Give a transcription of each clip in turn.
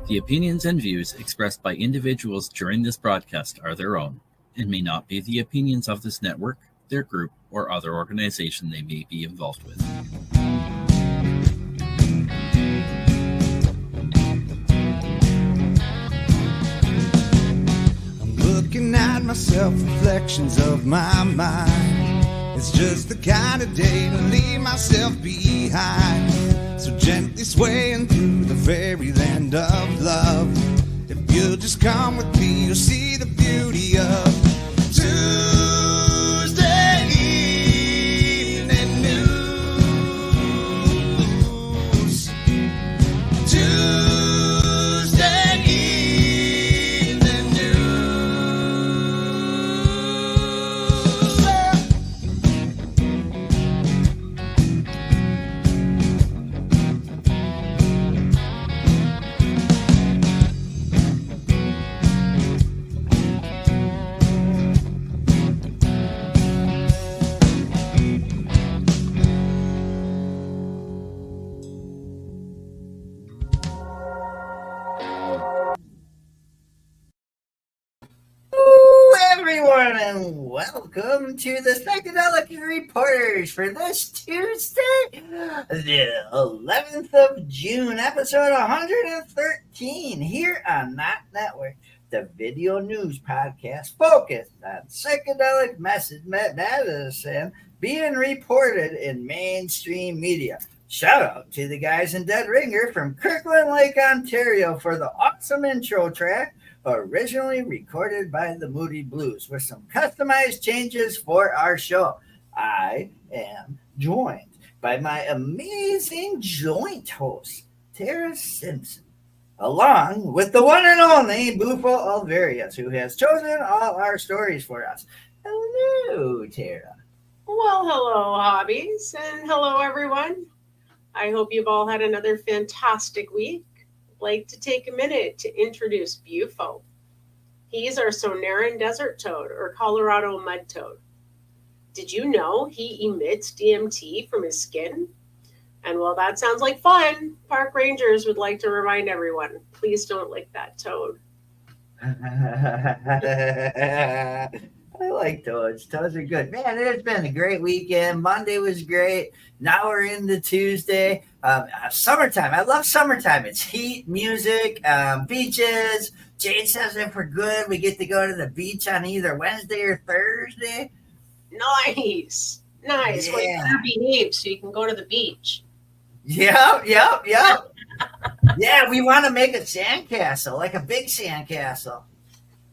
The opinions and views expressed by individuals during this broadcast are their own and may not be the opinions of this network, their group, or other organization they may be involved with. I'm looking at myself, reflections of my mind. It's just the kind of day to leave myself behind. So gently swaying through the fairyland of love. If you'll just come with me, you'll see the beauty of Tuesday evening news. Tuesday evening Everyone, and welcome to the Psychedelic Reporters for this Tuesday, the 11th of June, episode 113, here on NOK Network, the video news podcast focused on psychedelic medicine being reported in mainstream media. Shout out to the guys in Dead Ringer from Kirkland Lake, Ontario for the awesome intro track, originally recorded by the Moody Blues, with some customized changes for our show. I am joined by my amazing joint host, Tarra Simpson, along with the one and only Bufo Alverius, who has chosen all our stories for us. Hello, Tarra. Well, hello, hobbies, and hello, everyone. I hope you've all had another fantastic week. Like to take a minute to introduce Bufo. He's our Sonoran desert toad, or Colorado mud toad. Did you know he emits DMT from his skin? And while that sounds like fun, park rangers would like to remind everyone, please don't lick that toad. I like toads. Toads are good. Man, it's been a great weekend. Monday was great. Now we're into Tuesday. Summertime. I love summertime. It's heat, music, beaches. Jane says if we're good, we get to go to the beach on either Wednesday or Thursday. Nice. Well, you better behave so you can go to the beach. Yep. Yeah, we want to make a sandcastle, like a big sandcastle.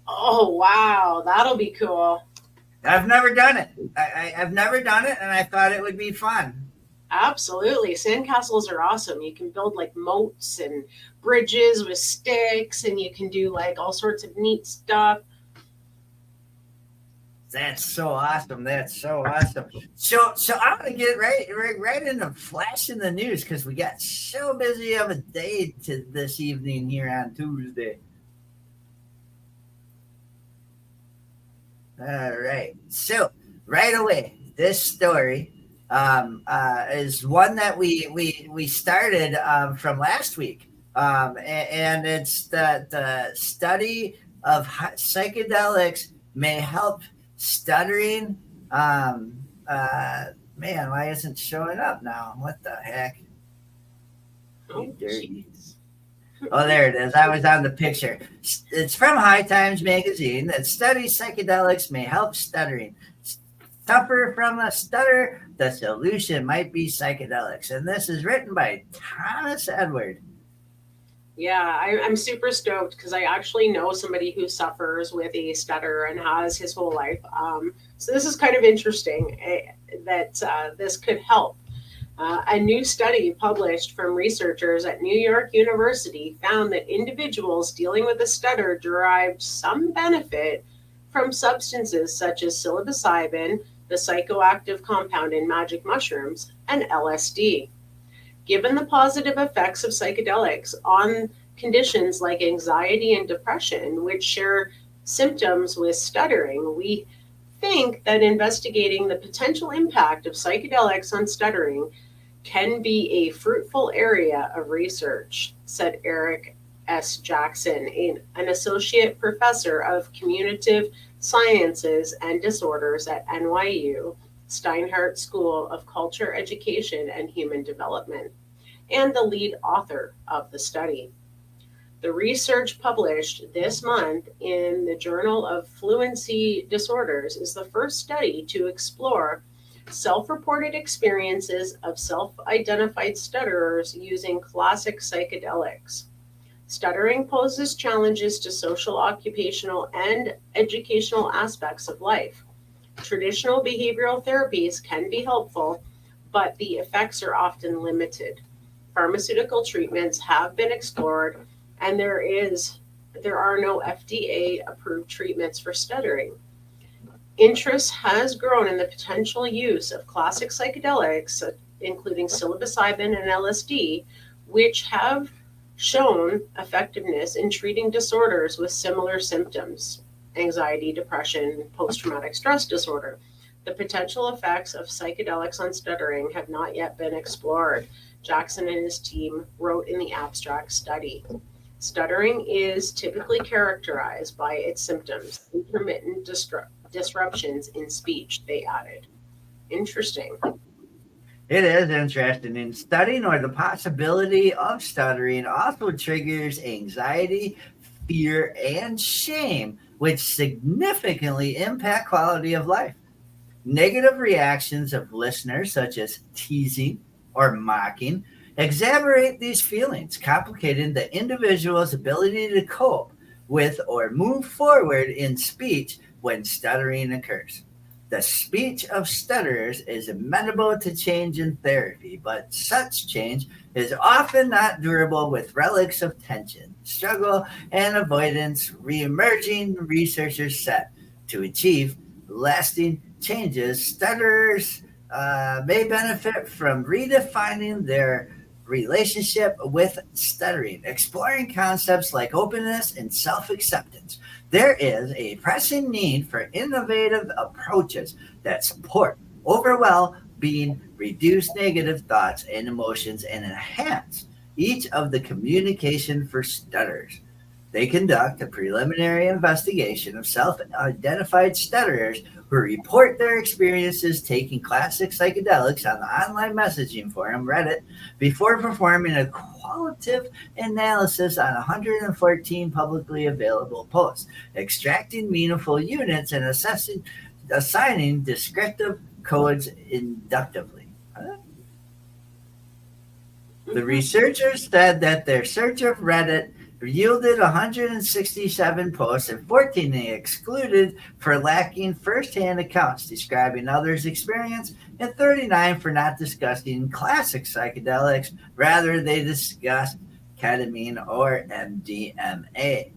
Oh, wow. That'll be cool. I've never done it. I've never done it, and I thought it would be fun. Absolutely. Sandcastles are awesome. You can build like moats and bridges with sticks, and you can do like all sorts of neat stuff. That's so awesome. So I'm going to get right into flashing the news, because we got so busy of a day this evening here on Tuesday. All right. So right away, this story is one that we started from last week, and it's the study of psychedelics may help stuttering. Man, why isn't it showing up now? What the heck? Oh, dirty. Oh, there it is. I was on the picture. It's from High Times magazine that studies psychedelics may help stuttering. Suffer from a stutter? The solution might be psychedelics. And this is written by Thomas Edward. Yeah, I'm super stoked because I actually know somebody who suffers with a stutter and has his whole life. So this is kind of interesting that this could help. A new study published from researchers at New York University found that individuals dealing with a stutter derived some benefit from substances such as psilocybin, the psychoactive compound in magic mushrooms, and LSD. Given the positive effects of psychedelics on conditions like anxiety and depression, which share symptoms with stuttering, we think that investigating the potential impact of psychedelics on stuttering can be a fruitful area of research, said Eric S. Jackson, an associate professor of communicative sciences and disorders at NYU Steinhardt School of Culture, Education, and Human Development, and the lead author of the study. The research published this month in the Journal of Fluency Disorders is the first study to explore self-reported experiences of self-identified stutterers using classic psychedelics. Stuttering poses challenges to social, occupational, and educational aspects of life. Traditional behavioral therapies can be helpful, but the effects are often limited. Pharmaceutical treatments have been explored, and there are no FDA-approved treatments for stuttering. Interest has grown in the potential use of classic psychedelics, including psilocybin and LSD, which have shown effectiveness in treating disorders with similar symptoms: anxiety, depression, post-traumatic stress disorder. The potential effects of psychedelics on stuttering have not yet been explored, Jackson and his team wrote in the abstract study. Stuttering is typically characterized by its symptoms, intermittent disruptions in speech, they added. Interesting. It is interesting. In studying or the possibility of stuttering also triggers anxiety, fear, and shame, which significantly impact quality of life. Negative reactions of listeners, such as teasing or mocking, exacerbate these feelings, complicating the individual's ability to cope with or move forward in speech when stuttering occurs. The speech of stutterers is amenable to change in therapy, but such change is often not durable, with relics of tension, struggle, and avoidance reemerging. Researchers set to achieve lasting changes. Stutterers may benefit from redefining their relationship with stuttering, exploring concepts like openness and self acceptance. There is a pressing need for innovative approaches that support overall being, reduce negative thoughts and emotions, and enhance each of the communication for stutterers. They conduct a preliminary investigation of self identified stutterers who report their experiences taking classic psychedelics on the online messaging forum Reddit before performing a qualitative analysis on 114 publicly available posts, extracting meaningful units and assigning descriptive codes inductively. Huh? The researchers said that their search of Reddit yielded 167 posts and 14 they excluded for lacking first-hand accounts describing others' experience, and 39 for not discussing classic psychedelics. Rather, they discussed ketamine or MDMA.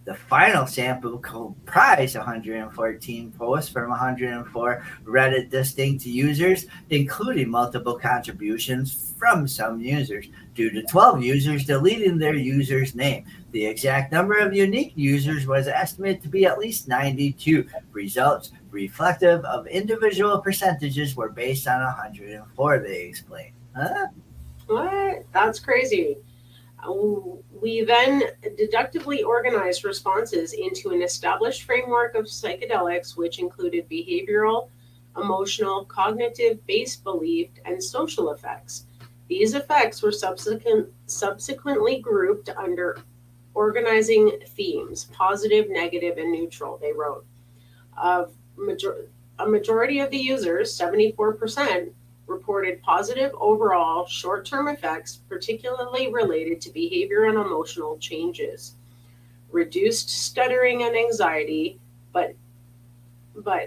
The final sample comprised 114 posts from 104 Reddit distinct users, including multiple contributions from some users, due to 12 users deleting their user's name. The exact number of unique users was estimated to be at least 92. Results reflective of individual percentages were based on 104, they explained. Huh? What? That's crazy. We then deductively organized responses into an established framework of psychedelics, which included behavioral, emotional, cognitive, base belief, and social effects. These effects were subsequently grouped under organizing themes: positive, negative, and neutral, they wrote. A majority of the users, 74%, reported positive overall short-term effects, particularly related to behavior and emotional changes. Reduced stuttering and anxiety, but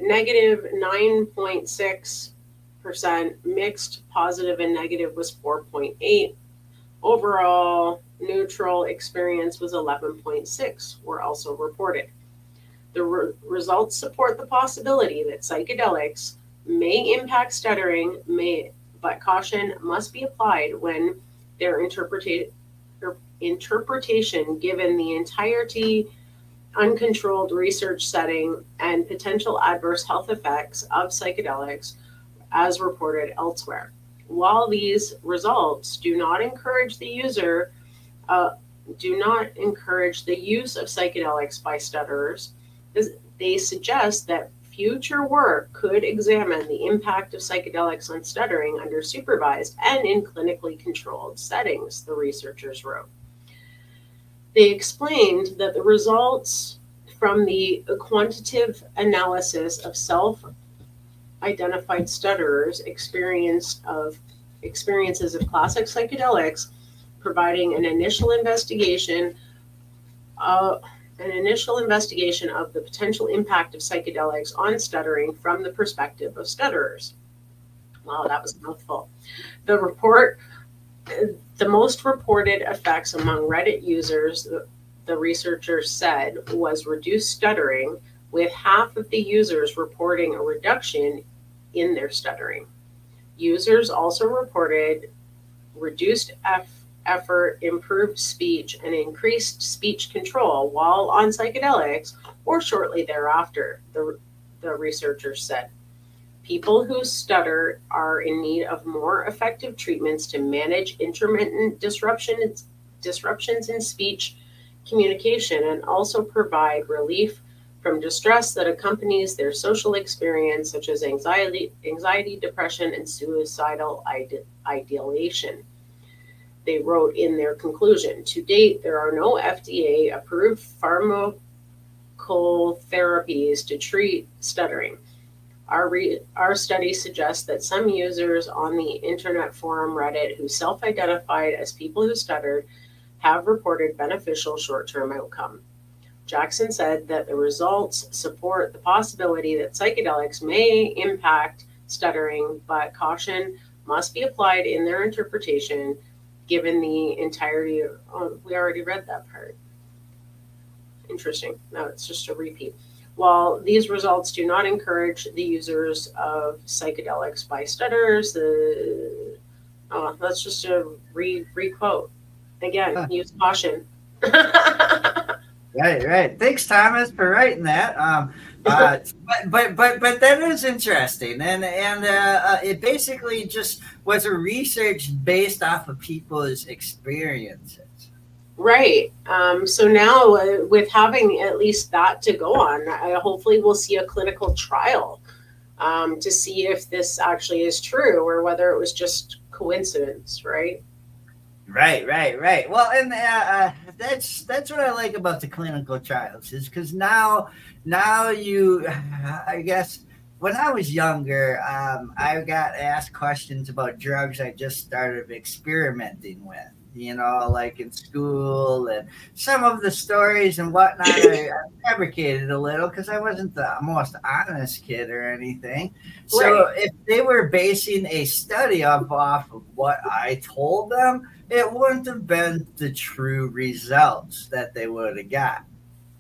negative 9.6%, mixed positive and negative was 4.8. Overall neutral experience was 11.6, were also reported. The results support the possibility that psychedelics may impact stuttering, but caution must be applied when their interpretation given the entirety uncontrolled research setting and potential adverse health effects of psychedelics as reported elsewhere. While these results do not encourage the user do not encourage the use of psychedelics by stutterers. They suggest that future work could examine the impact of psychedelics on stuttering under supervised and in clinically controlled settings, the researchers wrote. They explained that the results from the quantitative analysis of self-identified stutterers' experiences of classic psychedelics, providing an initial investigation of the potential impact of psychedelics on stuttering from the perspective of stutterers. Wow, that was a mouthful. The most reported effects among Reddit users, the researchers said, was reduced stuttering, with half of the users reporting a reduction in their stuttering. Users also reported reduced effort, improved speech, and increased speech control while on psychedelics or shortly thereafter, the researchers said. People who stutter are in need of more effective treatments to manage intermittent disruptions in speech communication and also provide relief from distress that accompanies their social experience, such as anxiety, depression, and suicidal ideation. They wrote in their conclusion, to date, there are no FDA-approved pharmacotherapies to treat stuttering. Our study suggests that some users on the internet forum Reddit who self-identified as people who stuttered have reported beneficial short-term outcome. Jackson said that the results support the possibility that psychedelics may impact stuttering, but caution must be applied in their interpretation given the entirety of, we already read that part. Interesting. Now it's just a repeat. While these results do not encourage the users of psychedelics by stutterers, that's just a re-quote. Again, use caution. Right. Thanks, Thomas, for writing that. But that is interesting, and it basically just was a research based off of people's experiences. Right. So now, with having at least that to go on, hopefully we'll see a clinical trial to see if this actually is true or whether it was just coincidence, right? Right. Well, and that's what I like about the clinical trials, is because now you, I guess, when I was younger, I got asked questions about drugs I just started experimenting with, like in school, and some of the stories and whatnot I fabricated a little because I wasn't the most honest kid or anything. So if they were basing a study off of what I told them, it wouldn't have been the true results that they would have got.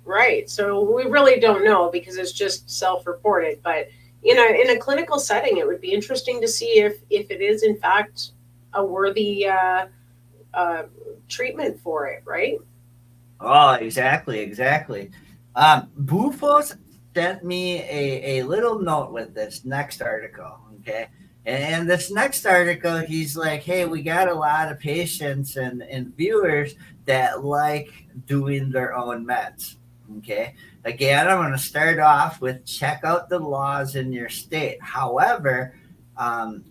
Right. So we really don't know because it's just self-reported. But in a clinical setting, it would be interesting to see if it is in fact a worthy treatment for it, right? Oh, exactly. Bufo sent me a little note with this next article, okay? And this next article, he's like, hey, we got a lot of patients and viewers that like doing their own meds, okay? Again, I'm going to start off with check out the laws in your state. However,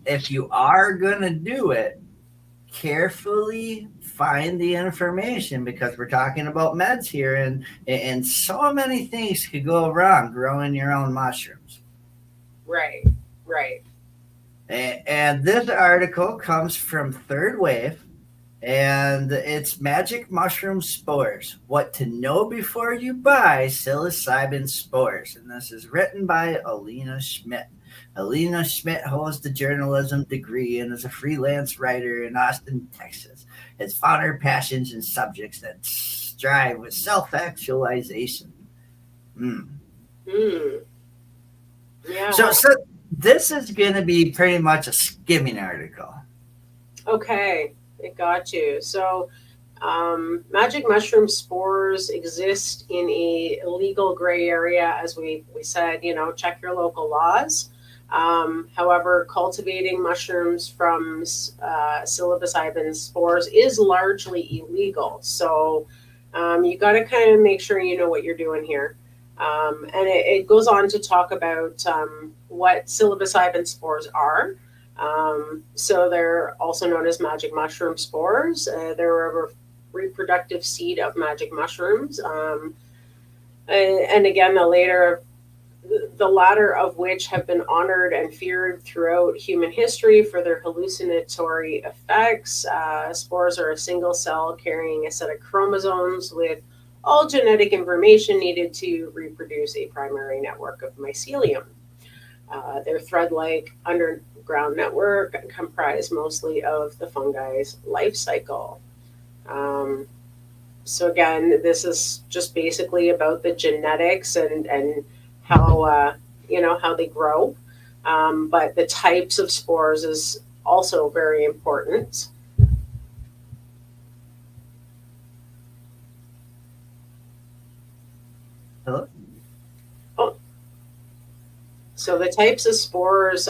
if you are going to do it, carefully find the information, because we're talking about meds here, and so many things could go wrong growing your own mushrooms. Right. And this article comes from Third Wave, and it's Magic Mushroom Spores, What to Know Before You Buy Psilocybin Spores. And this is written by Alina Schmidt. Alina Schmidt holds the journalism degree and is a freelance writer in Austin, Texas. Has found her passions in subjects that strive with self-actualization. Yeah. So this is going to be pretty much a skimming article. Okay, it got you. So magic mushroom spores exist in a legal gray area, as we said, check your local laws. However, cultivating mushrooms from psilocybin spores is largely illegal. So you got to kind of make sure you know what you're doing here. And it goes on to talk about what psilocybin spores are. So they're also known as magic mushroom spores. They're a reproductive seed of magic mushrooms. And again, the latter of which have been honored and feared throughout human history for their hallucinatory effects. Spores are a single cell carrying a set of chromosomes with all genetic information needed to reproduce a primary network of mycelium. Their thread-like underground network comprise mostly of the fungi's life cycle. So again, this is just basically about the genetics and how how they grow, but the types of spores is also very important. Hello? Oh, so the types of spores,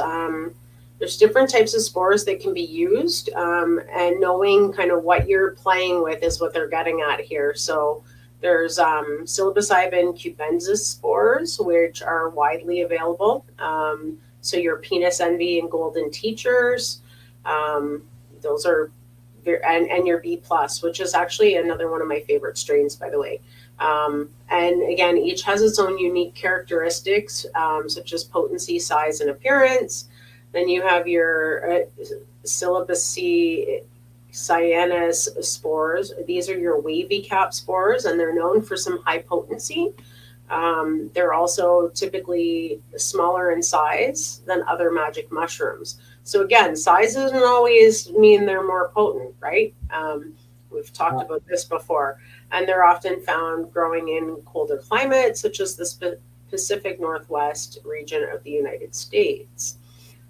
there's different types of spores that can be used, and knowing kind of what you're playing with is what they're getting at here. So there's psilocybin cubensis spores, which are widely available. So your penis envy and golden teachers, those are, and your B plus, which is actually another one of my favorite strains, by the way. And again, each has its own unique characteristics, such as potency, size, and appearance. Then you have your Psilocybin cyanus spores. These are your wavy cap spores, and they're known for some high potency. They're also typically smaller in size than other magic mushrooms. So again, size doesn't always mean they're more potent, right? We've talked about this before. And they're often found growing in colder climates, such as the Pacific Northwest region of the United States.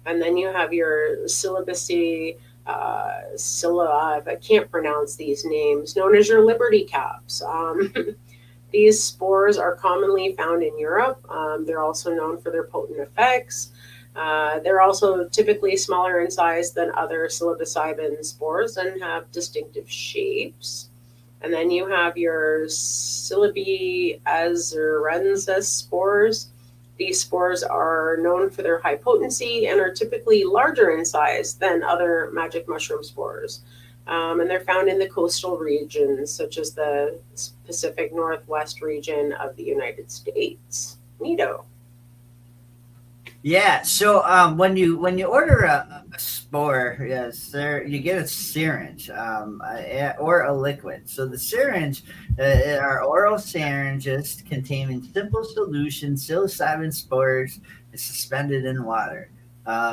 And then you have your Psilocybin, I can't pronounce these names, known as your Liberty caps. These spores are commonly found in Europe. They're also known for their potent effects. They're also typically smaller in size than other psilocybin spores and have distinctive shapes. And then you have your Psilocybe azurensis spores. These spores are known for their high potency and are typically larger in size than other magic mushroom spores. And they're found in the coastal regions, such as the Pacific Northwest region of the United States. Neato. Yeah, so when you order a spore, yes, you get a syringe or a liquid. So the syringe are oral syringes containing simple solution psilocybin spores suspended in water.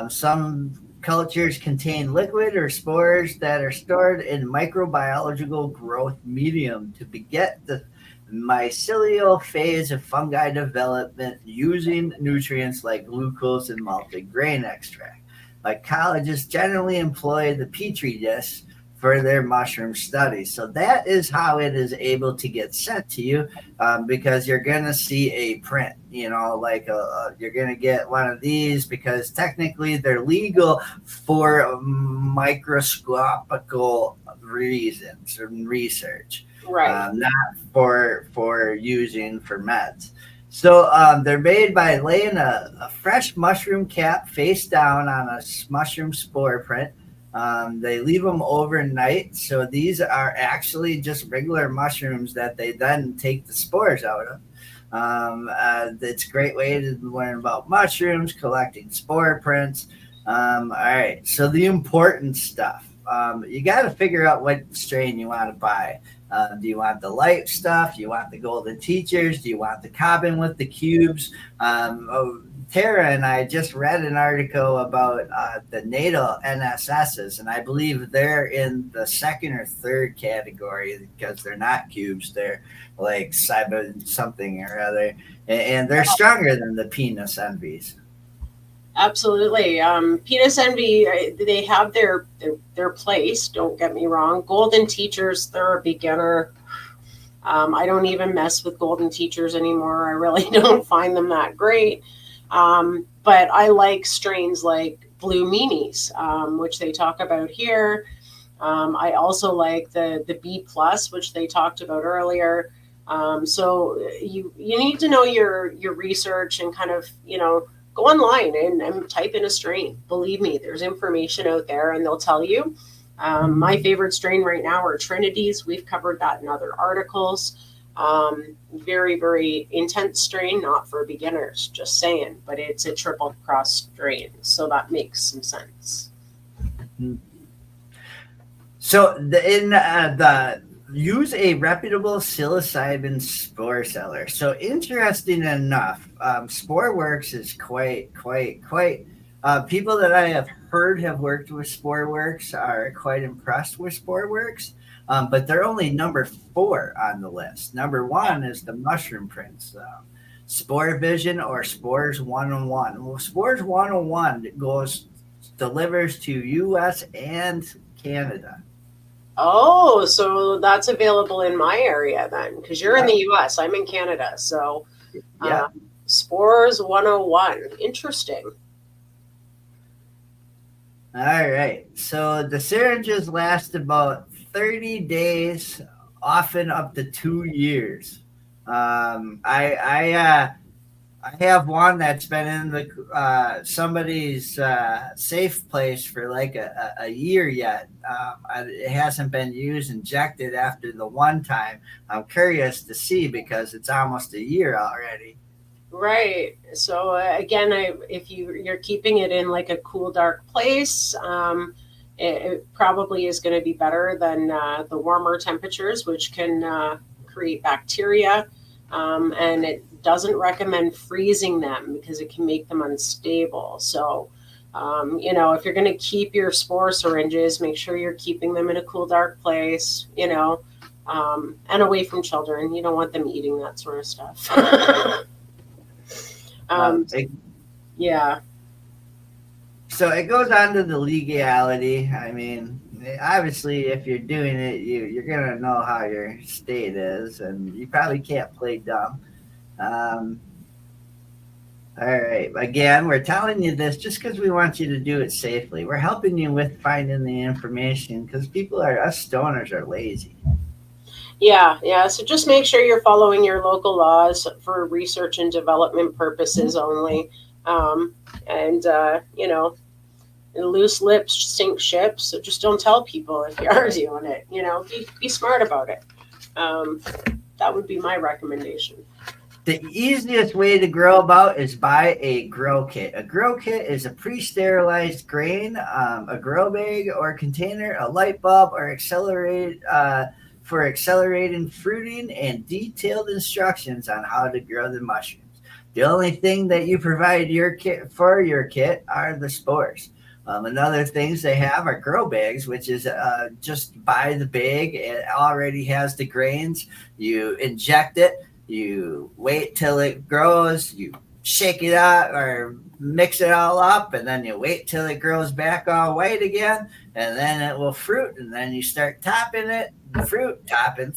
Some cultures contain liquid or spores that are stored in microbiological growth medium to beget the mycelial phase of fungi development using nutrients like glucose and malted grain extract. Mycologists generally employ the petri dish for their mushroom studies. So that is how it is able to get sent to you, because you're going to see a print, you're going to get one of these because technically they're legal for microscopical reasons and research. Right. Not for using for meds. So they're made by laying a fresh mushroom cap face down on a mushroom spore print. They leave them overnight. So these are actually just regular mushrooms that they then take the spores out of. It's a great way to learn about mushrooms, collecting spore prints. All right. So the important stuff. You got to figure out what strain you want to buy. Do you want the light stuff? Do you want the golden teachers? Do you want the cobbin with the cubes? Tara and I just read an article about the natal NSSs, and I believe they're in the second or third category because they're not cubes. They're like cyber something or other, and they're stronger than the penis envies. Absolutely. Penis envy, they have their place, don't get me wrong. Golden teachers, they're a beginner. I don't even mess with golden teachers anymore. I really don't find them that great. But I like strains like Blue Meanies, which they talk about here. I also like the B plus, which they talked about earlier. So you need to know your research and kind of, go online and type in a strain. Believe me, there's information out there and they'll tell you. My favorite strain right now are Trinities. We've covered that in other articles. Very, very intense strain, not for beginners, just saying, but it's a triple cross strain. So that makes some sense. So use a reputable psilocybin spore seller. So interesting enough, SporeWorks is quite. People that I have heard have worked with SporeWorks are quite impressed with SporeWorks, but they're only number 4 on the list. Number 1 is the Mushroom Prince, Spore Vision or Spores 101. Well, Spores 101 delivers to U.S. and Canada. Oh, so that's available in my area then, because you're in the U.S., I'm in Canada. So Spores 101. Interesting. All right. So the syringes last about 30 days, often up to 2 years. I have one that's been in the somebody's safe place for like a year yet. It hasn't been used, injected after the one time. I'm curious to see because it's almost a year already. Right. So again, if you're keeping it in like a cool, dark place, it probably is going to be better than the warmer temperatures, which can create bacteria. And it doesn't recommend freezing them because it can make them unstable. So, if you're going to keep your spore syringes, make sure you're keeping them in a cool, dark place, and away from children. You don't want them eating that sort of stuff. Yeah. So it goes on to the legality. I mean, obviously, if you're doing it, you're going to know how your state is, and you probably can't play dumb. All right. Again, we're telling you this just because we want you to do it safely. We're helping you with finding the information because us stoners are lazy. Yeah. So just make sure you're following your local laws for research and development purposes only. Loose lips sink ships. So just don't tell people if you are doing it. Be smart about it. That would be my recommendation. The easiest way to grow about is buy a grow kit. A grow kit is a pre-sterilized grain, a grow bag or container, a light bulb, or for accelerating fruiting, and detailed instructions on how to grow the mushrooms. The only thing that you provide your kit are the spores. Another things they have are grow bags, which is just buy the bag. It already has the grains. You inject it. You wait till it grows. You shake it out or mix it all up, and then you wait till it grows back all white again, and then it will fruit, and then you start topping it, fruit topping,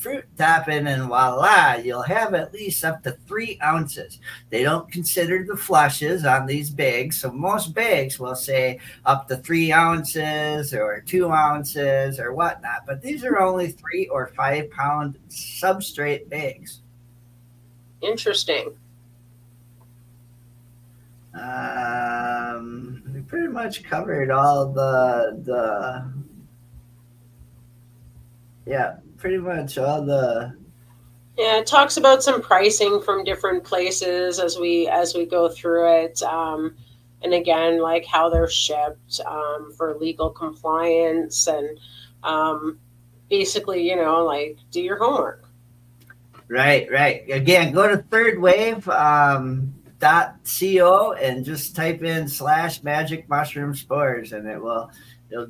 and voila, you'll have at least up to 3 ounces. They don't consider the flushes on these bags, so most bags will say up to 3 ounces or 2 ounces or whatnot, but these are only 3 or 5 pound substrate bags. Interesting. We pretty much covered all pretty much all the. Yeah, it talks about some pricing from different places as we go through it, and again, like how they're shipped for legal compliance, and basically, like do your homework. Right. Again, go to thirdwave.co and just type in /magic mushroom spores, and it'll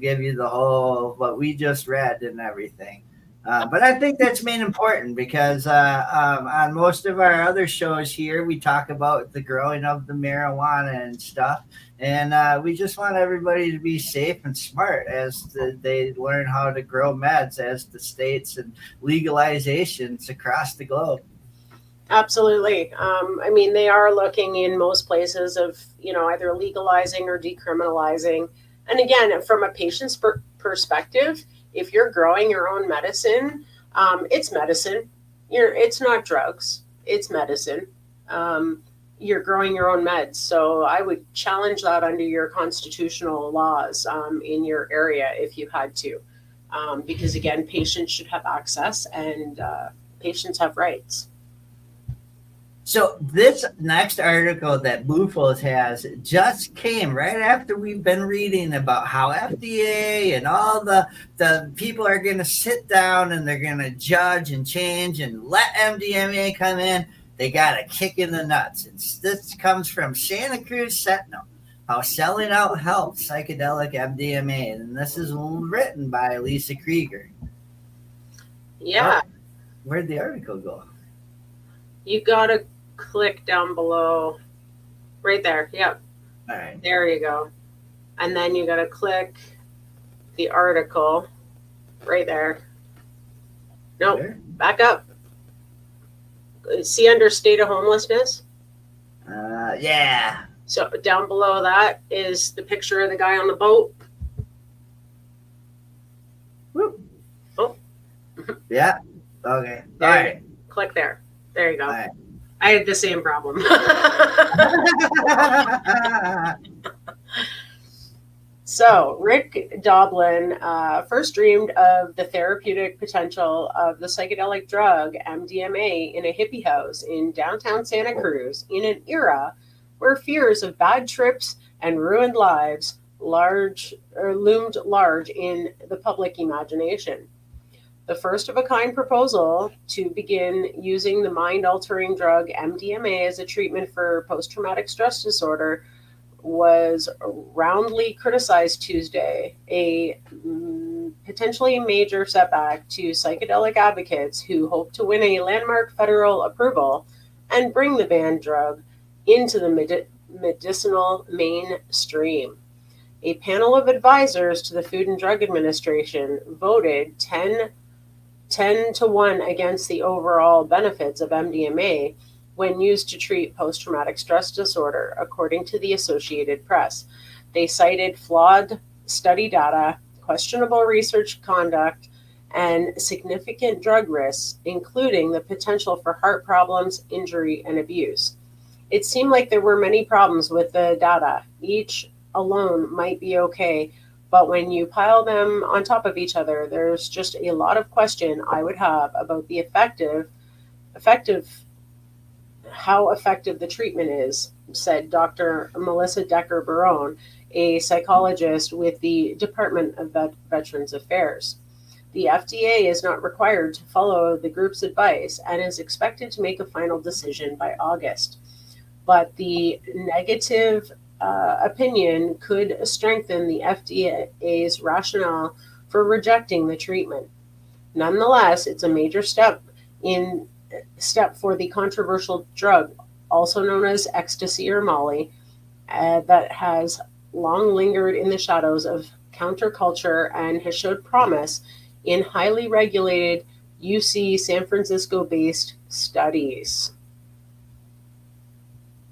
give you the whole what we just read and everything. But I think that's main important because on most of our other shows here, we talk about the growing of the marijuana and stuff. And we just want everybody to be safe and smart as they learn how to grow meds as the states and legalizations across the globe. Absolutely. I mean, they are looking in most places of, either legalizing or decriminalizing. And again, from a patient's perspective, if you're growing your own medicine, it's medicine. It's not drugs. It's medicine. You're growing your own meds. So I would challenge that under your constitutional laws in your area if you had to. Because again, patients should have access and patients have rights. So this next article that Bufos has just came right after we've been reading about how FDA and all the people are going to sit down and they're going to judge and change and let MDMA come in. They got a kick in the nuts. And this comes from Santa Cruz Sentinel, how selling out helps psychedelic MDMA. And this is written by Lisa Krieger. Yeah. Oh, where'd the article go? You got to click down below right there. Yep. All right. There you go. And then you got to click the article right there. Nope. There? Back up. See under state of homelessness? Yeah. So down below that is the picture of the guy on the boat. Whoop. Oh. Yeah. Okay. There All right. Click there. There you go. All right. I had the same problem. So, Rick Doblin first dreamed of the therapeutic potential of the psychedelic drug MDMA in a hippie house in downtown Santa Cruz in an era where fears of bad trips and ruined lives loomed large in the public imagination. The first of a kind proposal to begin using the mind-altering drug MDMA as a treatment for post-traumatic stress disorder was roundly criticized Tuesday, a potentially major setback to psychedelic advocates who hope to win a landmark federal approval and bring the banned drug into the medicinal mainstream. A panel of advisors to the Food and Drug Administration voted 10 to 1 against the overall benefits of MDMA when used to treat post-traumatic stress disorder, according to the Associated Press. They cited flawed study data, questionable research conduct, and significant drug risks, including the potential for heart problems, injury, and abuse. It seemed like there were many problems with the data. Each alone might be okay, but when you pile them on top of each other, there's just a lot of question I would have about the how effective the treatment is, said Dr. Melissa Decker-Barone, a psychologist with the Department of Veterans Affairs. The FDA is not required to follow the group's advice and is expected to make a final decision by August. But the negative opinion could strengthen the FDA's rationale for rejecting the treatment. Nonetheless, it's a major step for the controversial drug, also known as ecstasy or Molly, that has long lingered in the shadows of counterculture and has showed promise in highly regulated UC San Francisco-based studies.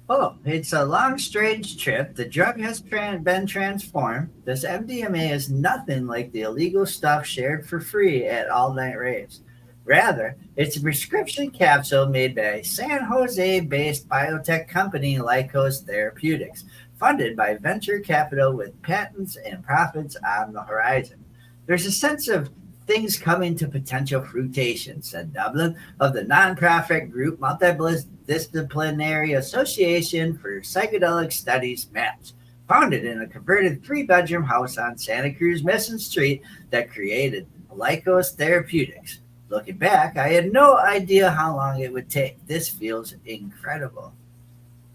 Oh, it's a long, strange trip. The drug has been transformed. This MDMA is nothing like the illegal stuff shared for free at all-night raves. Rather, it's a prescription capsule made by a San Jose-based biotech company, Lykos Therapeutics, funded by venture capital with patents and profits on the horizon. There's a sense of things coming to potential fruition, said Dublin of the nonprofit group Multidisciplinary Association for Psychedelic Studies, MAPS, founded in a converted 3-bedroom house on Santa Cruz Mission Street that created Lykos Therapeutics. Looking back, I had no idea how long it would take. This feels incredible.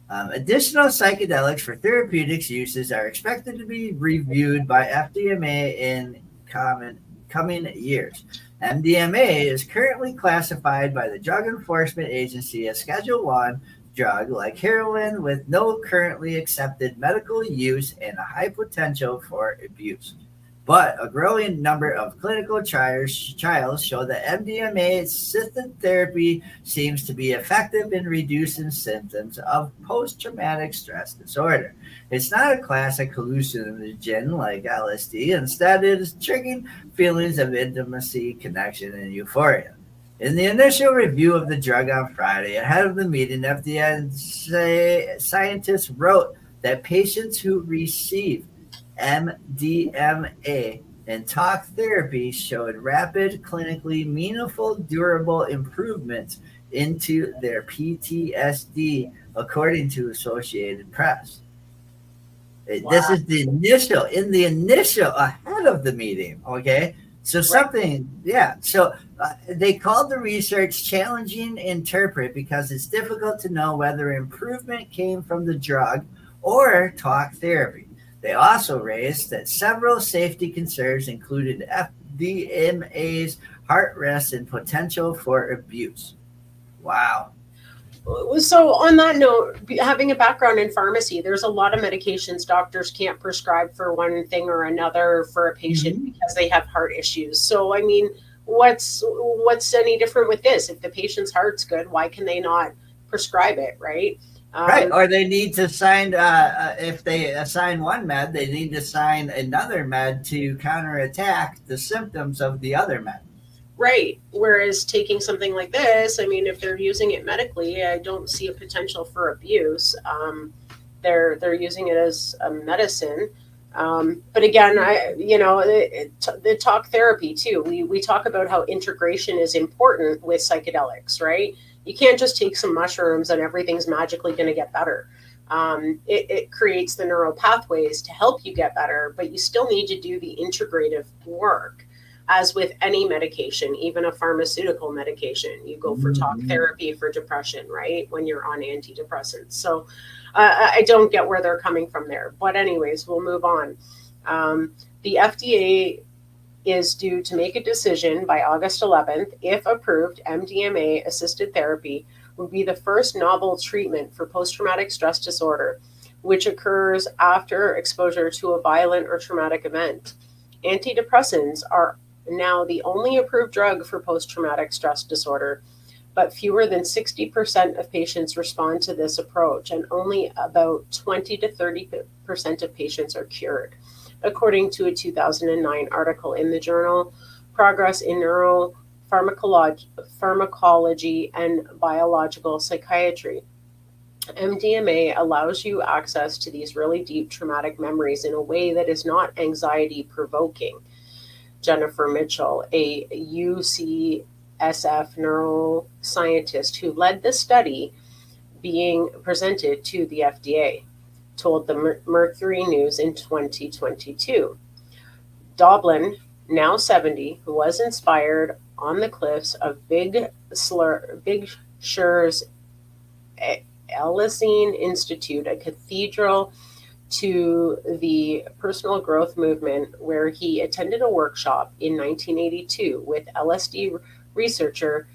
Additional psychedelics for therapeutics uses are expected to be reviewed by FDMA in coming years. MDMA is currently classified by the Drug Enforcement Agency as Schedule I drug like heroin with no currently accepted medical use and a high potential for abuse. But a growing number of clinical trials show that MDMA-assisted therapy seems to be effective in reducing symptoms of post-traumatic stress disorder. It's not a classic hallucinogen like LSD. Instead, it is triggering feelings of intimacy, connection, and euphoria. In the initial review of the drug on Friday, ahead of the meeting, FDA scientists wrote that patients who received MDMA and talk therapy showed rapid, clinically meaningful, durable improvements into their PTSD, according to Associated Press. Wow. This is the initial ahead of the meeting. Okay. So something, yeah. So they called the research challenging to interpret because it's difficult to know whether improvement came from the drug or talk therapy. They also raised that several safety concerns included MDMA's heart rest and potential for abuse. Wow. So on that note, having a background in pharmacy, there's a lot of medications doctors can't prescribe for one thing or another for a patient because they have heart issues. So, I mean, what's any different with this? If the patient's heart's good, why can they not prescribe it, right? Right, or they need to sign, if they assign one med, they need to sign another med to counterattack the symptoms of the other med. Right. Whereas taking something like this, I mean, if they're using it medically, I don't see a potential for abuse. They're using it as a medicine. But again, the talk therapy too. We talk about how integration is important with psychedelics, right? You can't just take some mushrooms and everything's magically going to get better. It creates the neural pathways to help you get better, but you still need to do the integrative work. As with any medication, even a pharmaceutical medication, you go for talk therapy for depression, right? When you're on antidepressants. So I don't get where they're coming from there. But anyways, we'll move on. The FDA is due to make a decision by August 11th. If approved, MDMA-assisted therapy would be the first novel treatment for post-traumatic stress disorder, which occurs after exposure to a violent or traumatic event. Antidepressants are now the only approved drug for post-traumatic stress disorder, but fewer than 60% of patients respond to this approach, and only about 20 to 30% of patients are cured, according to a 2009 article in the journal Progress in Neuropharmacology and Biological Psychiatry. MDMA allows you access to these really deep traumatic memories in a way that is not anxiety-provoking. Jennifer Mitchell, a UCSF neuroscientist who led the study being presented to the FDA, told the Mercury News in 2022. Doblin, now 70, who was inspired on the cliffs of Big Sur's Elysian Institute, a cathedral to the personal growth movement, where he attended a workshop in 1982 with LSD researcher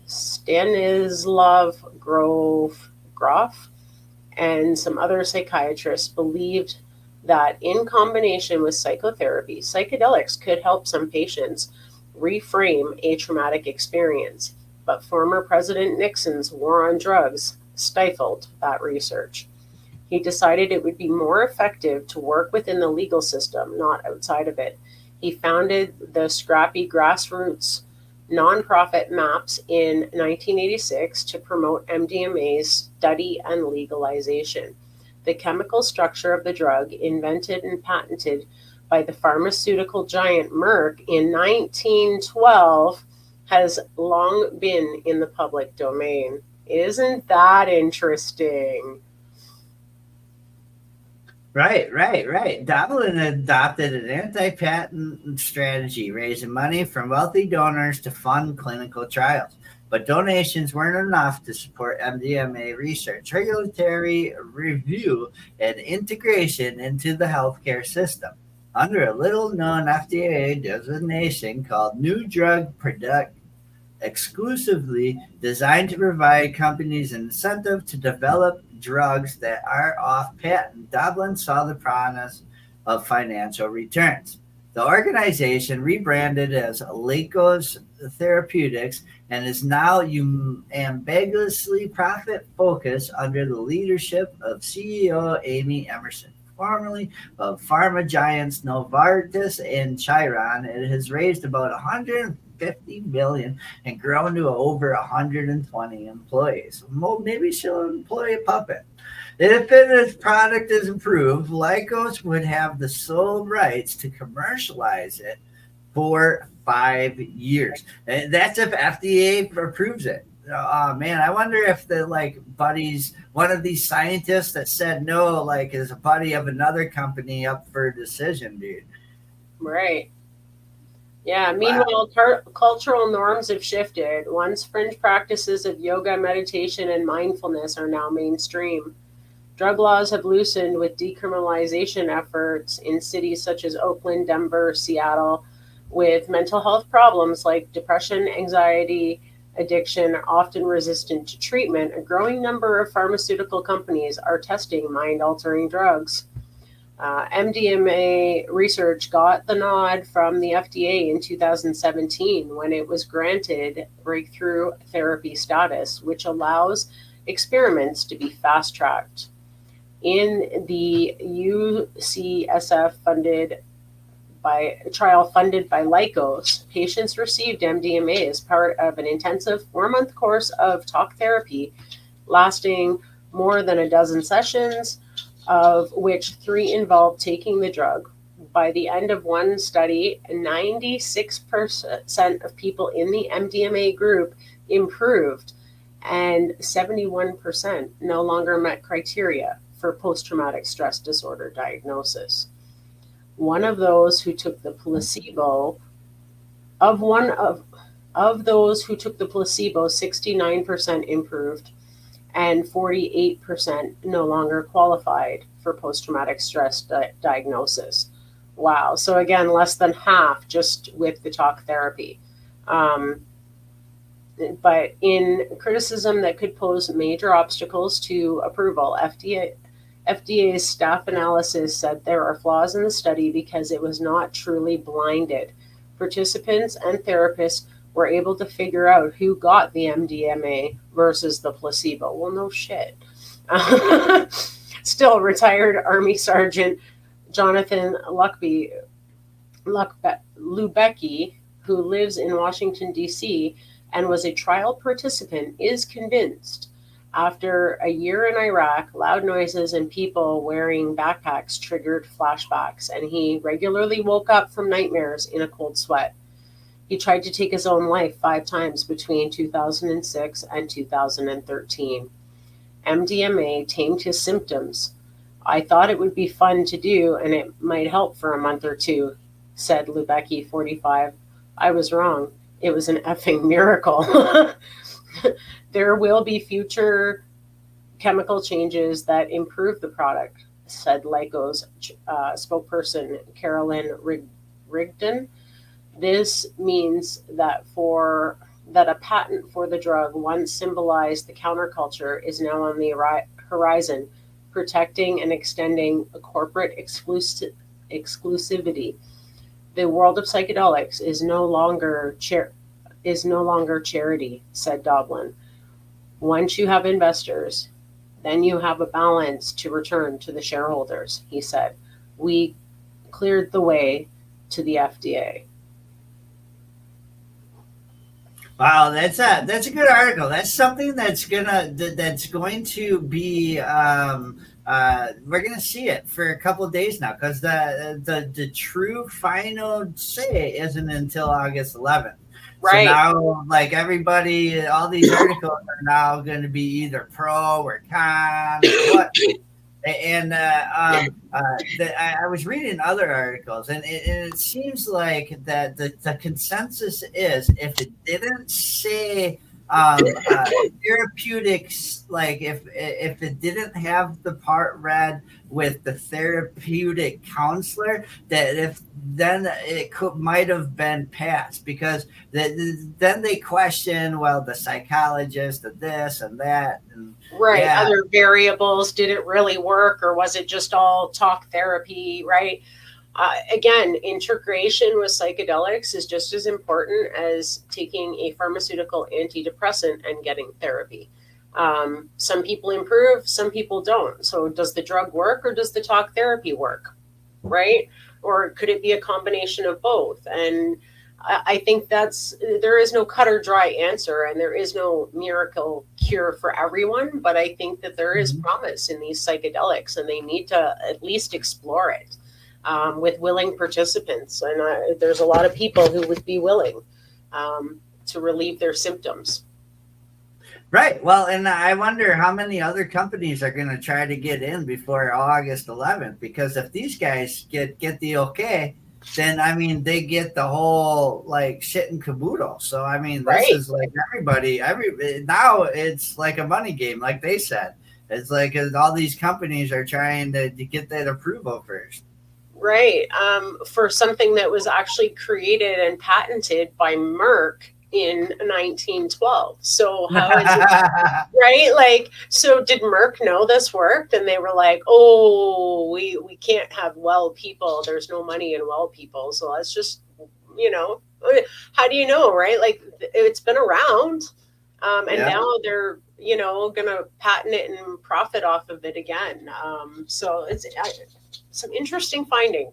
Stanislav Grof and some other psychiatrists, believed that in combination with psychotherapy, psychedelics could help some patients reframe a traumatic experience. But former President Nixon's war on drugs stifled that research. He decided it would be more effective to work within the legal system, not outside of it. He founded the scrappy grassroots nonprofit MAPS in 1986 to promote MDMA's study and legalization. The chemical structure of the drug, invented and patented by the pharmaceutical giant Merck in 1912, has long been in the public domain. Isn't that interesting? Right. Doblin adopted an anti-patent strategy, raising money from wealthy donors to fund clinical trials. But donations weren't enough to support MDMA research, regulatory review, and integration into the healthcare system. Under a little-known FDA designation called New Drug Product, exclusively designed to provide companies an incentive to develop drugs that are off patent, Doblin saw the promise of financial returns. The organization rebranded as Lykos Therapeutics and is now ambiguously profit-focused under the leadership of CEO Amy Emerson. Formerly of pharma giants Novartis and Chiron, it has raised about $150 million and grown to over 120 employees. Well, maybe she'll employ a puppet. If its product is approved, Lykos would have the sole rights to commercialize it for 5 years. And that's if FDA approves it. Oh man, I wonder if the one of these scientists that said no, is a buddy of another company up for a decision, dude. Right. Yeah. Meanwhile, cultural norms have shifted. Once fringe practices of yoga, meditation, and mindfulness are now mainstream. Drug laws have loosened with decriminalization efforts in cities such as Oakland, Denver, Seattle, with mental health problems like depression, anxiety, addiction often resistant to treatment. A growing number of pharmaceutical companies are testing mind-altering drugs. MDMA research got the nod from the FDA in 2017 when it was granted breakthrough therapy status, which allows experiments to be fast-tracked. In the UCSF trial funded by Lykos, patients received MDMA as part of an intensive 4-month course of talk therapy lasting more than a dozen sessions, of which 3 involved taking the drug. By the end of one study, 96% of people in the MDMA group improved, and 71% no longer met criteria for post-traumatic stress disorder diagnosis. One of those who took the placebo, of those who took the placebo, 69% improved and 48% no longer qualified for post-traumatic stress diagnosis. Wow. So again, less than half just with the talk therapy. But in criticism that could pose major obstacles to approval, FDA's staff analysis said there are flaws in the study because it was not truly blinded. Participants and therapists were able to figure out who got the MDMA versus the placebo. Well, no shit. Still, retired Army Sergeant Jonathan Lubecki, who lives in Washington, D.C., and was a trial participant, is convinced. After a year in Iraq, loud noises and people wearing backpacks triggered flashbacks, and he regularly woke up from nightmares in a cold sweat. He tried to take his own life 5 times between 2006 and 2013. MDMA tamed his symptoms. I thought it would be fun to do, and it might help for a month or 2, said Lubecki, 45. I was wrong. It was an effing miracle. There will be future chemical changes that improve the product, said Lykos spokesperson Carolyn Rigdon. This means that a patent for the drug, once symbolized the counterculture, is now on the horizon, protecting and extending a corporate exclusivity. The world of psychedelics is no longer charity, said Doblin. Once you have investors, then you have a balance to return to the shareholders, he said. We cleared the way to the FDA. Wow, that's a good article. That's something that's going to be we're going to see it for a couple of days now, because the true final say isn't until August 11th. Right. So now, everybody, all these articles are now going to be either pro or con or what. And I was reading other articles, and it seems like that the consensus is, if it didn't say therapeutics, like if it didn't have the part read with the therapeutic counselor, that if then it might have been passed, because then they question, well, the psychologist of this and that, and right, other variables, did it really work, or was it just all talk therapy, right? Again, integration with psychedelics is just as important as taking a pharmaceutical antidepressant and getting therapy. Some people improve, some people don't. So does the drug work, or does the talk therapy work, right? Or could it be a combination of both? And I think there is no cut or dry answer, and there is no miracle cure for everyone. But I think that there is promise in these psychedelics, and they need to at least explore it. With willing participants. And there's a lot of people who would be willing to relieve their symptoms. Right. Well, and I wonder how many other companies are going to try to get in before August 11th, because if these guys get the okay, then, I mean, they get the whole, like, shit and caboodle. So, I mean, this is like now it's like a money game, like they said. It's like all these companies are trying to get that approval first. Right. For something that was actually created and patented by Merck in 1912. So how is it, right? Like, so did Merck know this worked? And they were like, oh, we can't have well people. There's no money in well people. So let's just, how do you know, right? Like, it's been around. And now they're, going to patent it and profit off of it again. So it's some interesting finding.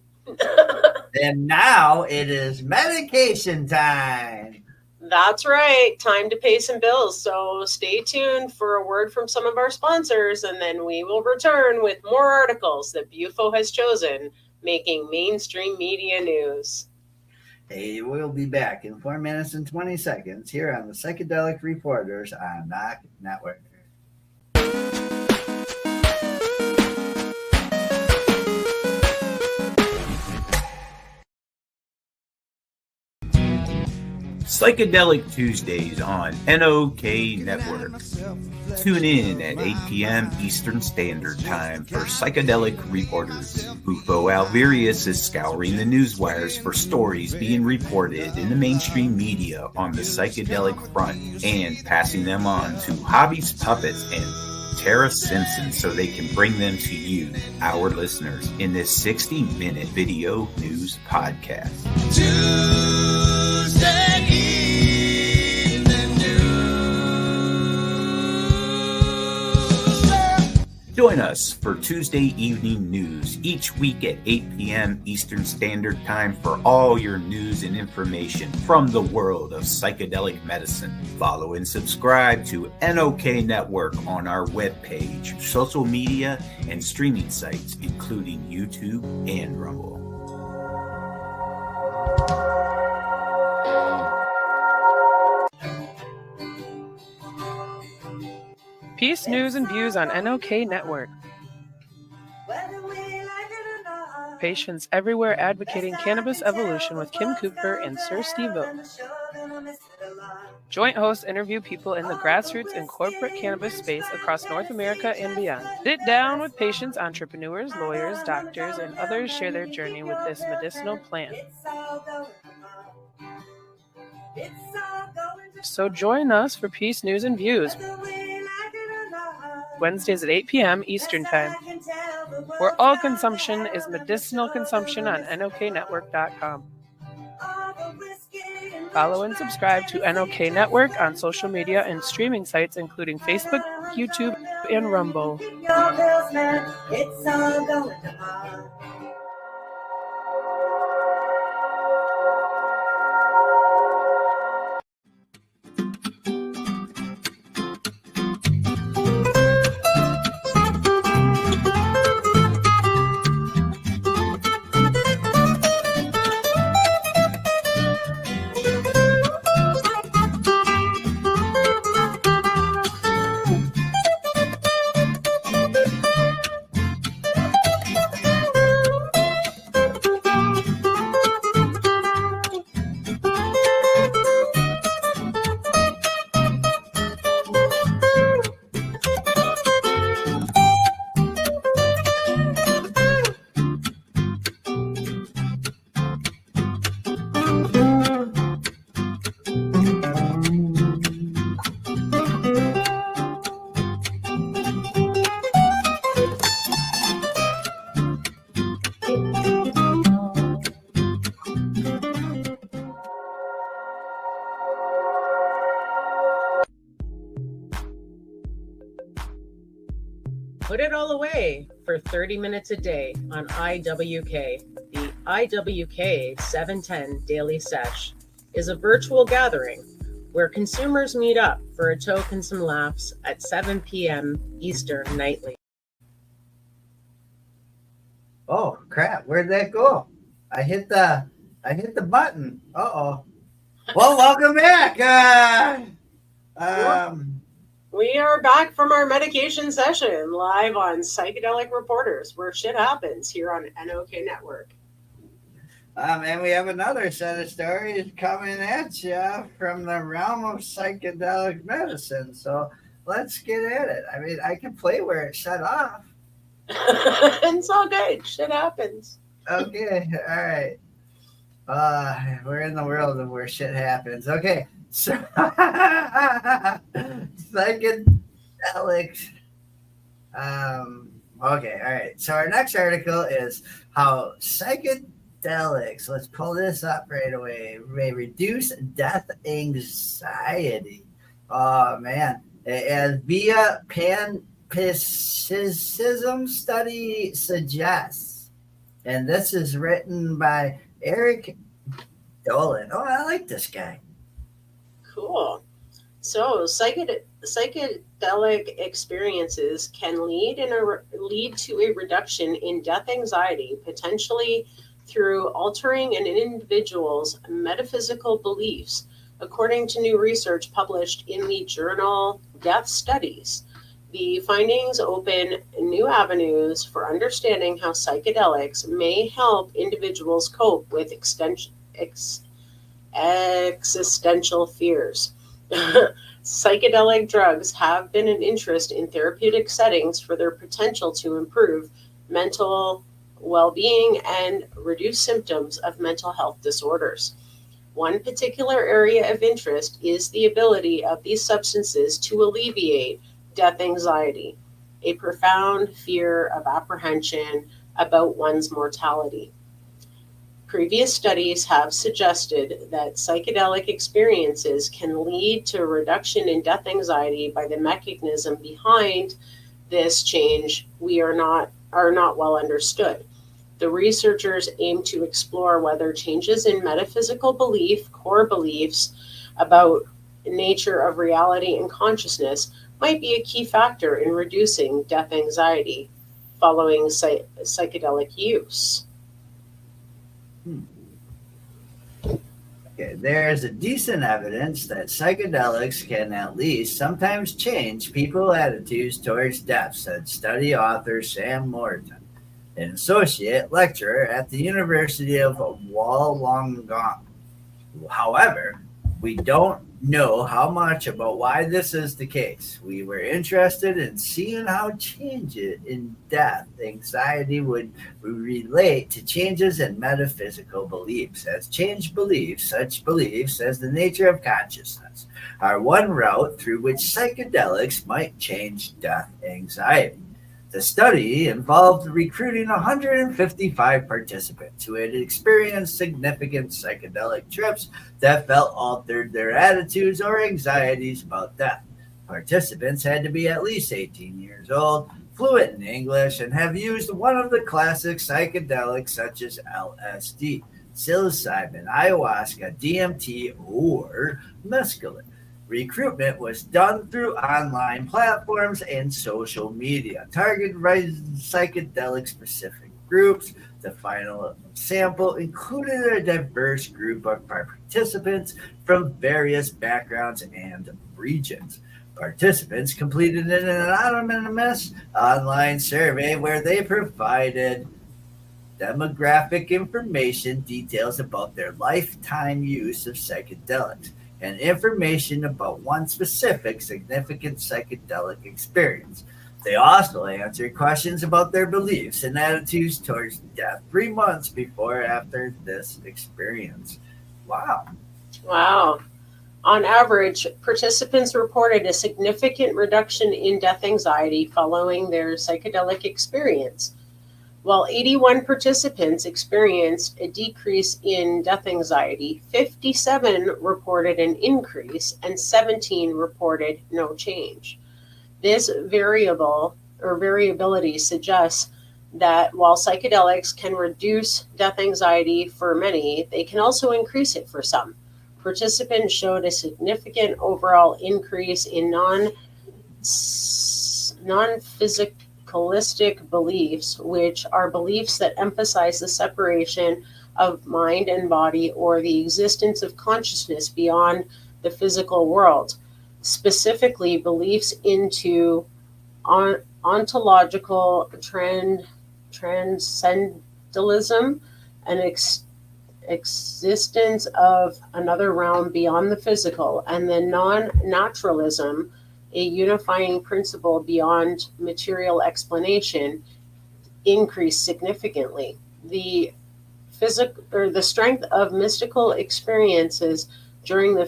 And now it is medication time. That's right. Time to pay some bills. So stay tuned for a word from some of our sponsors, and then we will return with more articles that Bufo has chosen, making mainstream media news. Hey, we'll be back in 4 minutes and 20 seconds here on the Psychedelic Reporters on NOK Network. Psychedelic Tuesdays on NOK Network. Tune in at 8 p.m. Eastern Standard Time for Psychedelic Reporters. Bufo Alverius is scouring the newswires for stories being reported in the mainstream media on the psychedelic front and passing them on to hobbies, puppets, and Tarra Simpson so they can bring them to you, our listeners, in this 60-minute video news podcast. Tuesday evening news. Join us for Tuesday evening news each week at 8 p.m. Eastern Standard Time for all your news and information from the world of psychedelic medicine. Follow and subscribe to NOK Network on our webpage, social media, and streaming sites, including YouTube and Rumble. Peace, news, and views on NOK Network. Patients everywhere advocating cannabis evolution with Kim Cooper and Sir Steve O. Joint hosts interview people in the grassroots and corporate cannabis space across North America and beyond. Sit down with patients, entrepreneurs, lawyers, doctors, and others share their journey with this medicinal plant. So join us for Peace, News, and Views. Wednesdays at 8 p.m. Eastern Time, where all consumption is medicinal consumption on NOKnetwork.com. Follow and subscribe to NOK Network on social media and streaming sites including Facebook, YouTube, and Rumble. Put it all away for 30 minutes a day on IWK. The IWK 710 Daily Sesh is a virtual gathering where consumers meet up for a toke and some laughs at 7 p.m. Eastern nightly. Oh crap! Where'd that go? I hit the button. Uh-oh. Well, welcome back. We are back from our medication session live on Psychedelic Reporters, where shit happens here on NOK Network. And we have another set of stories coming at you from the realm of psychedelic medicine. So let's get at it. I mean, I can play where it shut off. It's all good. Shit happens. Okay. All right. We're in the world of where shit happens. Okay. So psychedelics. Okay. All right. So our next article is how psychedelics, let's pull this up right away, may reduce death anxiety. Oh man. As via panpsychism study suggests. And this is written by Eric Dolan. Oh, I like this guy. Cool. So psychedelic experiences can lead to a reduction in death anxiety, potentially through altering an individual's metaphysical beliefs, according to new research published in the journal Death Studies. The findings open new avenues for understanding how psychedelics may help individuals cope with existential fears. Psychedelic drugs have been an interest in therapeutic settings for their potential to improve mental well-being and reduce symptoms of mental health disorders. One particular area of interest is the ability of these substances to alleviate death anxiety, a profound fear of apprehension about one's mortality. Previous studies have suggested that psychedelic experiences can lead to a reduction in death anxiety by the mechanism behind this change are not well understood. The researchers aim to explore whether changes in metaphysical core beliefs about nature of reality and consciousness might be a key factor in reducing death anxiety following psychedelic use. Okay, there is a decent evidence that psychedelics can at least sometimes change people's attitudes towards death, said study author Sam Morton, an associate lecturer at the University of Wollongong. However, we don't know how much about why this is the case. We were interested in seeing how changes in death anxiety would relate to changes in metaphysical beliefs. As change beliefs, such beliefs as the nature of consciousness, are one route through which psychedelics might change death anxiety. The study involved recruiting 155 participants who had experienced significant psychedelic trips that felt altered their attitudes or anxieties about death. Participants had to be at least 18 years old, fluent in English, and have used one of the classic psychedelics such as LSD, psilocybin, ayahuasca, DMT, or mescaline. Recruitment was done through online platforms and social media, targeted psychedelic-specific groups. The final sample included a diverse group of participants from various backgrounds and regions. Participants completed an anonymous online survey where they provided demographic information, details about their lifetime use of psychedelics, and information about one specific significant psychedelic experience. They also answered questions about their beliefs and attitudes towards death 3 months before or after this experience. Wow. On average, participants reported a significant reduction in death anxiety following their psychedelic experience. While 81 participants experienced a decrease in death anxiety, 57 reported an increase and 17 reported no change. This variable variability suggests that while psychedelics can reduce death anxiety for many, they can also increase it for some. Participants showed a significant overall increase in non-physicalistic beliefs, which are beliefs that emphasize the separation of mind and body or the existence of consciousness beyond the physical world. Specifically, beliefs into ontological transcendentalism, an existence of another realm beyond the physical, and the non-naturalism, a unifying principle beyond material explanation, increased significantly. The strength of mystical experiences during the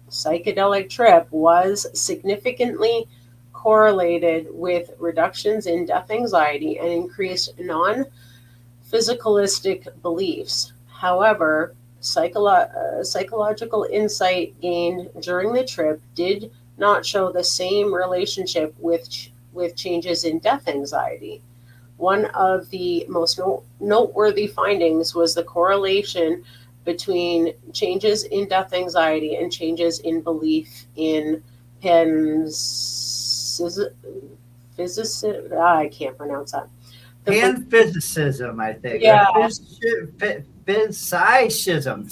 psychedelic trip was significantly correlated with reductions in death anxiety and increased non-physicalistic beliefs. However, psychological insight gained during the trip did not show the same relationship with changes in death anxiety. One of the most noteworthy findings was the correlation between changes in death anxiety and changes in belief in I can't pronounce that. Panphysicism, I think. Yeah. Psychism.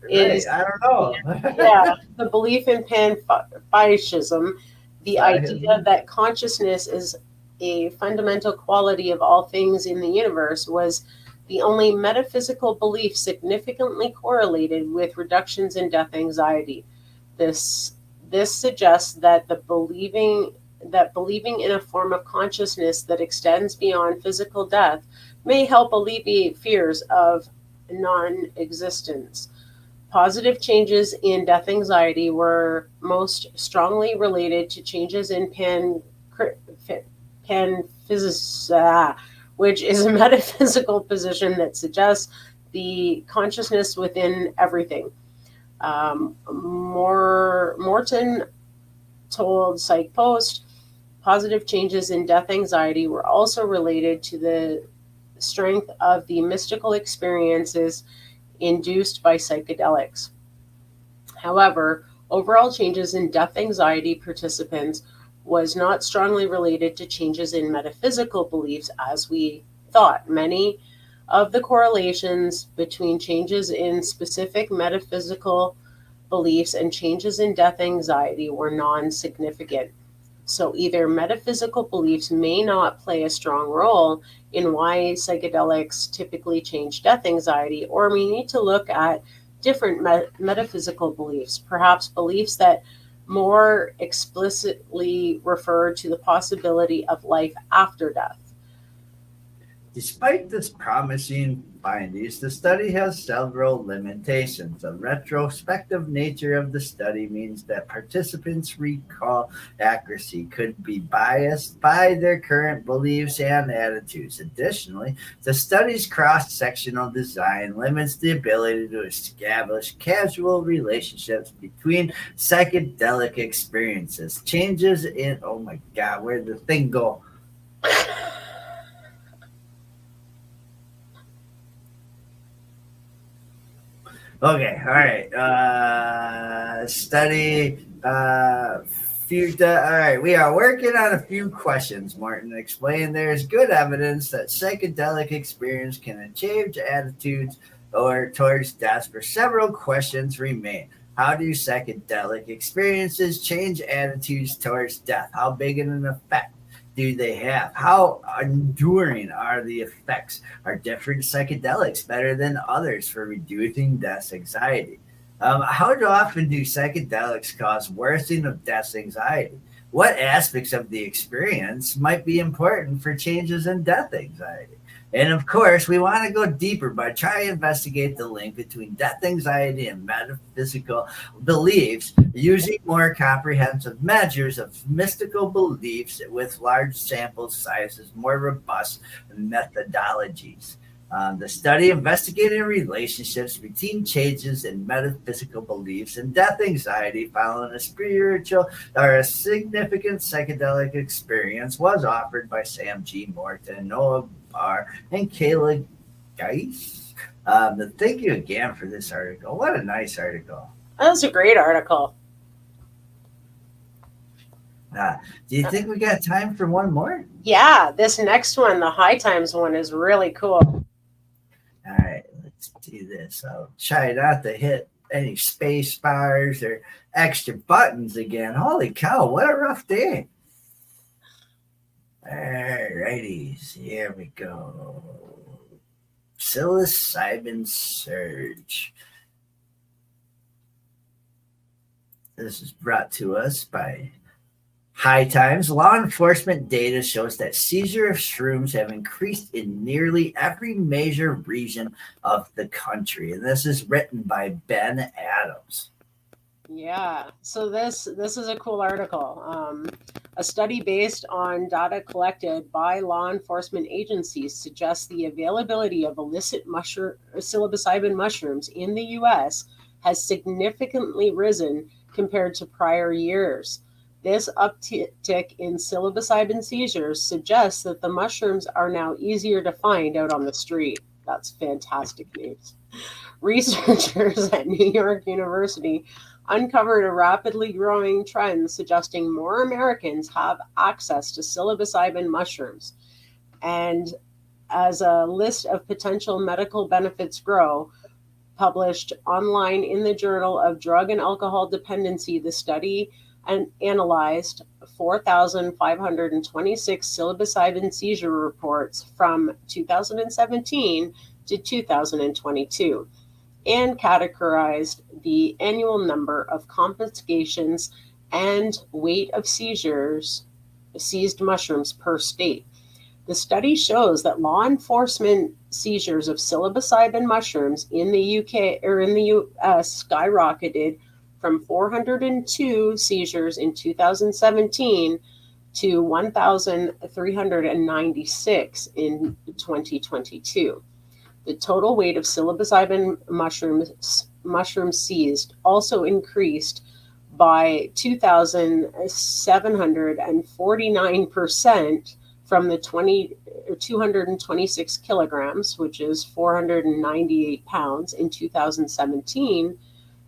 Is, I don't know. Yeah, the belief in panpsychism, the idea that consciousness is a fundamental quality of all things in the universe, was the only metaphysical belief significantly correlated with reductions in death anxiety. This suggests that believing in a form of consciousness that extends beyond physical death may help alleviate fears of non-existence. Positive changes in death anxiety were most strongly related to changes in panphysics, which is a metaphysical position that suggests the consciousness within everything. Morton told Psych Post, positive changes in death anxiety were also related to the strength of the mystical experiences induced by psychedelics. However, overall changes in death anxiety participants was not strongly related to changes in metaphysical beliefs as we thought. Many of the correlations between changes in specific metaphysical beliefs and changes in death anxiety were non-significant. So either metaphysical beliefs may not play a strong role in why psychedelics typically change death anxiety, or we need to look at different metaphysical beliefs, perhaps beliefs that more explicitly refer to the possibility of life after death. Despite this promising findings, the study has several limitations. The retrospective nature of the study means that participants' recall accuracy could be biased by their current beliefs and attitudes. Additionally, the study's cross-sectional design limits the ability to establish causal relationships between psychedelic experiences. Changes in, oh my God, where'd the thing go? Okay, all right. All right, we are working on a few questions. Martin explained there is good evidence that psychedelic experience can change attitudes or towards death, but several questions remain. How do psychedelic experiences change attitudes towards death? How big an effect do they have? How enduring are the effects? Are different psychedelics better than others for reducing death anxiety? How often do psychedelics cause worsening of death anxiety? What aspects of the experience might be important for changes in death anxiety? And of course, we want to go deeper by trying to investigate the link between death anxiety and metaphysical beliefs using more comprehensive measures of mystical beliefs with large sample sizes, more robust methodologies. The study investigated relationships between changes in metaphysical beliefs and death anxiety following a spiritual or a significant psychedelic experience was offered by Sam G. Morton, Noah Barr, and Kayla Geis. Thank you again for this article. What a nice article. That was a great article. Do you think we got time for one more? Yeah, this next one, the High Times one, is really cool. All right, let's do this. I'll try not to hit any space bars or extra buttons again. Holy cow, what a rough day. All righties, here we go. Psilocybin surge. This is brought to us by High Times. Law enforcement data shows that seizure of shrooms have increased in nearly every major region of the country. And this is written by Ben Adams. Yeah, so this is a cool article. A study based on data collected by law enforcement agencies suggests the availability of illicit psilocybin mushrooms in the U.S. has significantly risen compared to prior years. This uptick in psilocybin seizures suggests that the mushrooms are now easier to find out on the street. That's fantastic news. Researchers at New York University uncovered a rapidly growing trend suggesting more Americans have access to psilocybin mushrooms. And as a list of potential medical benefits grow, published online in the Journal of Drug and Alcohol Dependency, the study analyzed 4,526 psilocybin seizure reports from 2017 to 2022 and categorized the annual number of confiscations and weight of seized mushrooms per state. The study shows that law enforcement seizures of psilocybin mushrooms in the UK or in the US skyrocketed from 402 seizures in 2017 to 1,396 in 2022. The total weight of psilocybin mushrooms seized also increased by 2,749% from the 226 kilograms, which is 498 pounds in 2017,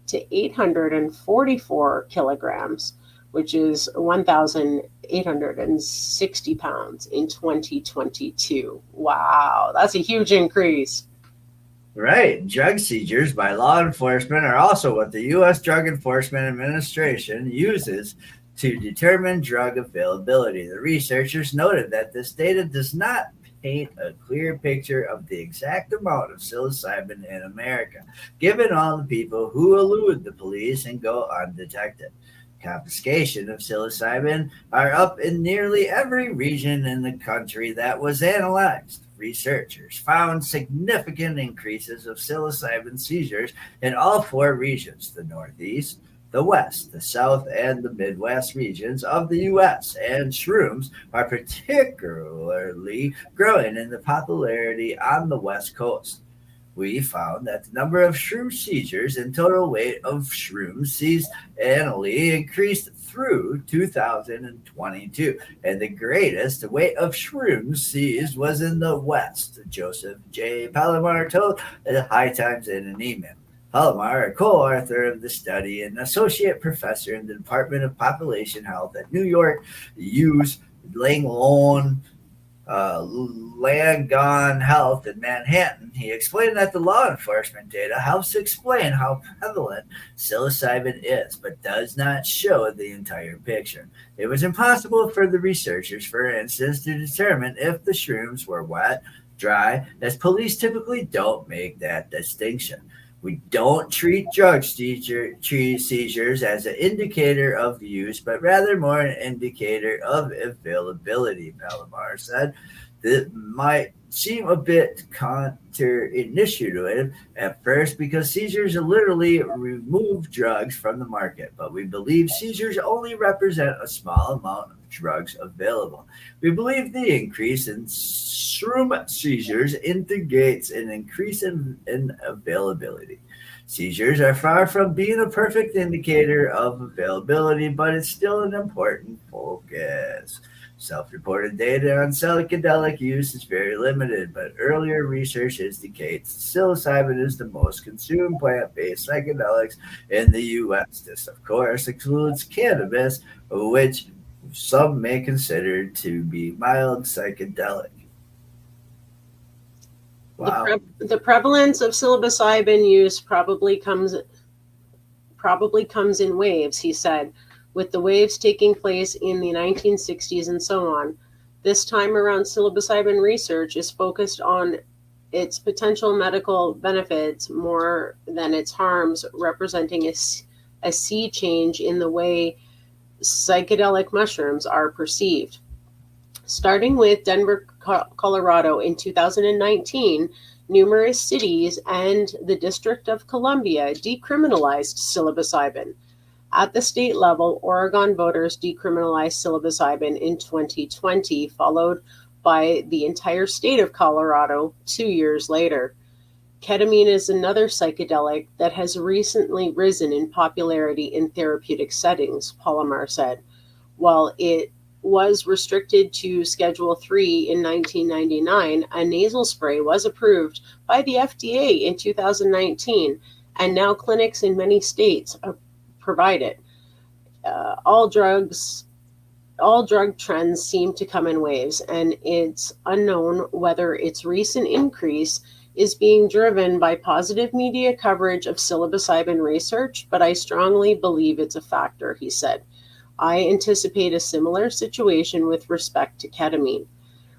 to 844 kilograms, which is 1,860 pounds in 2022. Wow, that's a huge increase. Right. Drug seizures by law enforcement are also what the U.S. Drug Enforcement Administration uses to determine drug availability. The researchers noted that this data does not paint a clear picture of the exact amount of psilocybin in America, given all the people who elude the police and go undetected. Confiscation of psilocybin are up in nearly every region in the country that was analyzed. Researchers found significant increases of psilocybin seizures in all four regions: the Northeast, the West, the South, and the Midwest regions of the U.S., and shrooms are particularly growing in the popularity on the West Coast. We found that the number of shroom seizures and total weight of shrooms seized annually increased through 2022, and the greatest weight of shrooms seized was in the West, Joseph J. Palomar told the High Times in an email. Palomar, a co-author of the study and associate professor in the Department of Population Health at New York U's Langone Langone Health in Manhattan, he explained that the law enforcement data helps to explain how prevalent psilocybin is, but does not show the entire picture. It was impossible for the researchers, for instance, to determine if the shrooms were wet, dry, as police typically don't make that distinction. We don't treat drug seizures as an indicator of use, but rather more an indicator of availability, Palomar said. That might seem a bit counterintuitive at first because seizures literally remove drugs from the market, but we believe seizures only represent a small amount of drugs available. We believe the increase in shroom seizures indicates an increase in availability. Seizures are far from being a perfect indicator of availability, but it's still an important focus. Self-reported data on psychedelic use is very limited, but earlier research indicates psilocybin is the most consumed plant-based psychedelics in the U.S. This, of course, includes cannabis, which some may consider to be mild psychedelic. Wow. The prevalence of psilocybin use probably comes in waves, he said, with the waves taking place in the 1960s and so on. This time around, psilocybin research is focused on its potential medical benefits more than its harms, representing a sea change in the way psychedelic mushrooms are perceived. Starting with Denver, Colorado in 2019, numerous cities and the District of Columbia decriminalized psilocybin. At the state level, Oregon voters decriminalized psilocybin in 2020, followed by the entire state of Colorado 2 years later. Ketamine is another psychedelic that has recently risen in popularity in therapeutic settings, Palomar said. While it was restricted to Schedule 3 in 1999, a nasal spray was approved by the FDA in 2019, and now clinics in many states provide it. All drug trends seem to come in waves, and it's unknown whether its recent increase is being driven by positive media coverage of psilocybin research, but I strongly believe it's a factor, he said. I anticipate a similar situation with respect to ketamine.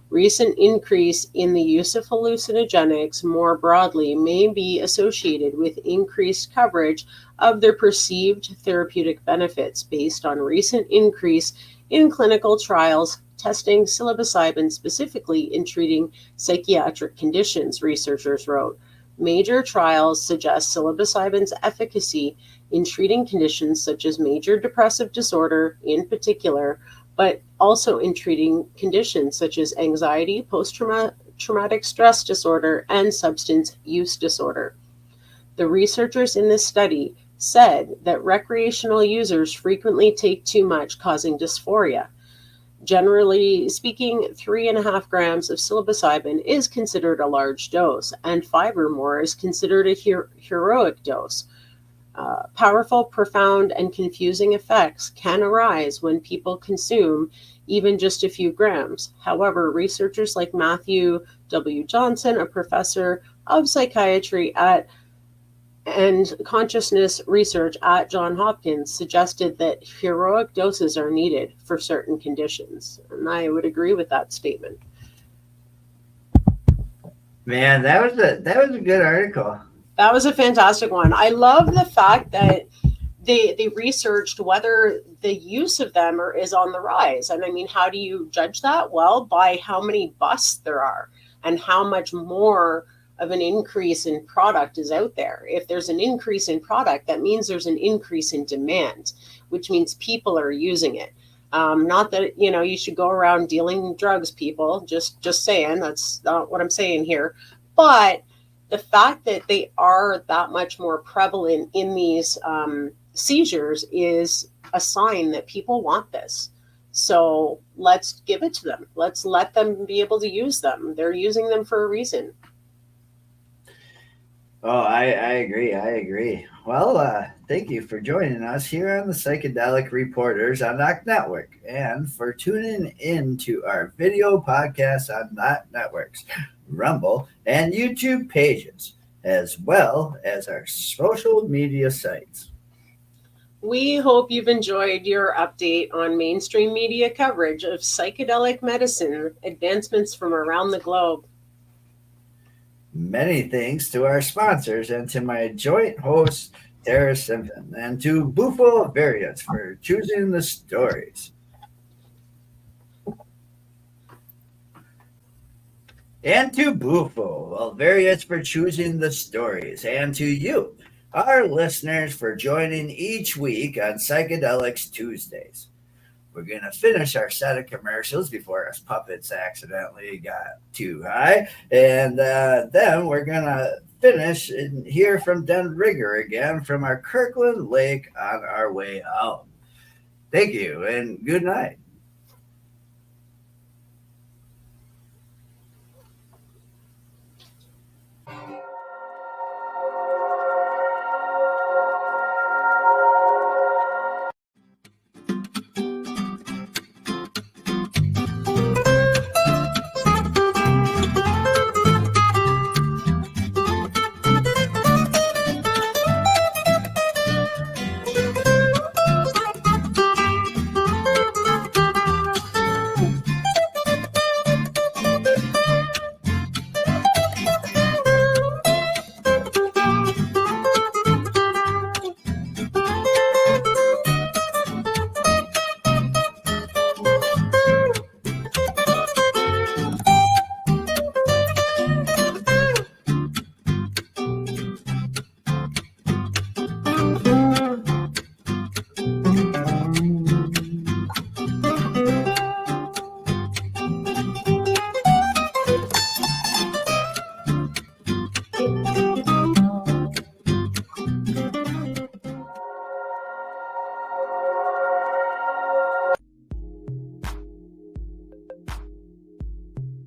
Recent increase in the use of hallucinogenics more broadly may be associated with increased coverage of their perceived therapeutic benefits based on recent increase in clinical trials testing psilocybin specifically in treating psychiatric conditions, researchers wrote. Major trials suggest psilocybin's efficacy in treating conditions such as major depressive disorder in particular, but also in treating conditions such as anxiety, post-traumatic stress disorder, and substance use disorder. The researchers in this study said that recreational users frequently take too much, causing dysphoria. Generally speaking, 3.5 grams of psilocybin is considered a large dose, and 5 or more is considered a heroic dose. Powerful, profound, and confusing effects can arise when people consume even just a few grams. However, researchers like Matthew W. Johnson, a professor of psychiatry and consciousness research at Johns Hopkins, suggested that heroic doses are needed for certain conditions. And I would agree with that statement. Man, that was a good article. That was a fantastic one. I love the fact that they researched whether the use of them is on the rise. And I mean, how do you judge that? Well, by how many busts there are and how much more of an increase in product is out there. If there's an increase in product, that means there's an increase in demand, which means people are using it. Not that, you should go around dealing drugs, people, just saying, that's not what I'm saying here. But the fact that they are that much more prevalent in these seizures is a sign that people want this. So let's give it to them. Let's let them be able to use them. They're using them for a reason. Oh, I agree. Well, thank you for joining us here on the Psychedelic Reporters on NOK Network and for tuning in to our video podcast on NOK Network's Rumble and YouTube pages, as well as our social media sites. We hope you've enjoyed your update on mainstream media coverage of psychedelic medicine advancements from around the globe. Many thanks to our sponsors and to my joint host, Tarra Simpson, and to Bufo Alverius for choosing the stories. and to Bufo Alverius for choosing the stories, and to you, our listeners, for joining each week on Psychedelics Tuesdays. We're going to finish our set of commercials before us puppets accidentally got too high, and then we're going to finish and hear from Den Rigger again from our Kirkland Lake on our way out. Thank you, and good night.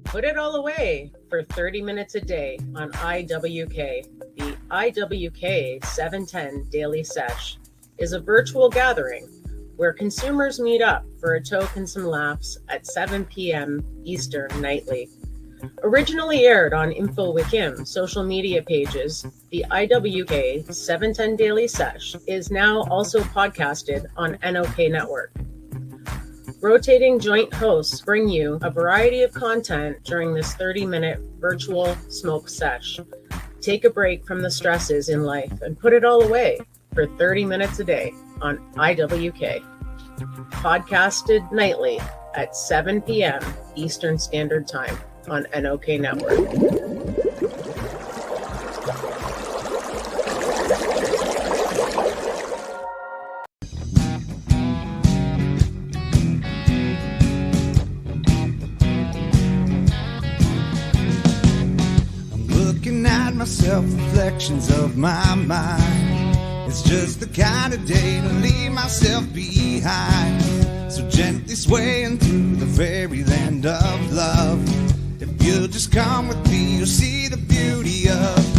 Put it all away for 30 minutes a day on IWK. The IWK 710 Daily Sesh is a virtual gathering where consumers meet up for a toke and some laughs at 7 p.m. Eastern nightly. Originally aired on InfoWikim social media pages, the IWK 710 Daily Sesh is now also podcasted on NOK Network. Rotating joint hosts bring you a variety of content during this 30-minute virtual smoke sesh. Take a break from the stresses in life and put it all away for 30 minutes a day on IWK. Podcasted nightly at 7 p.m. Eastern Standard Time on NOK Network. Myself, reflections of my mind. It's just the kind of day to leave myself behind. So gently swaying through the fairyland of love. If you'll just come with me, you'll see the beauty of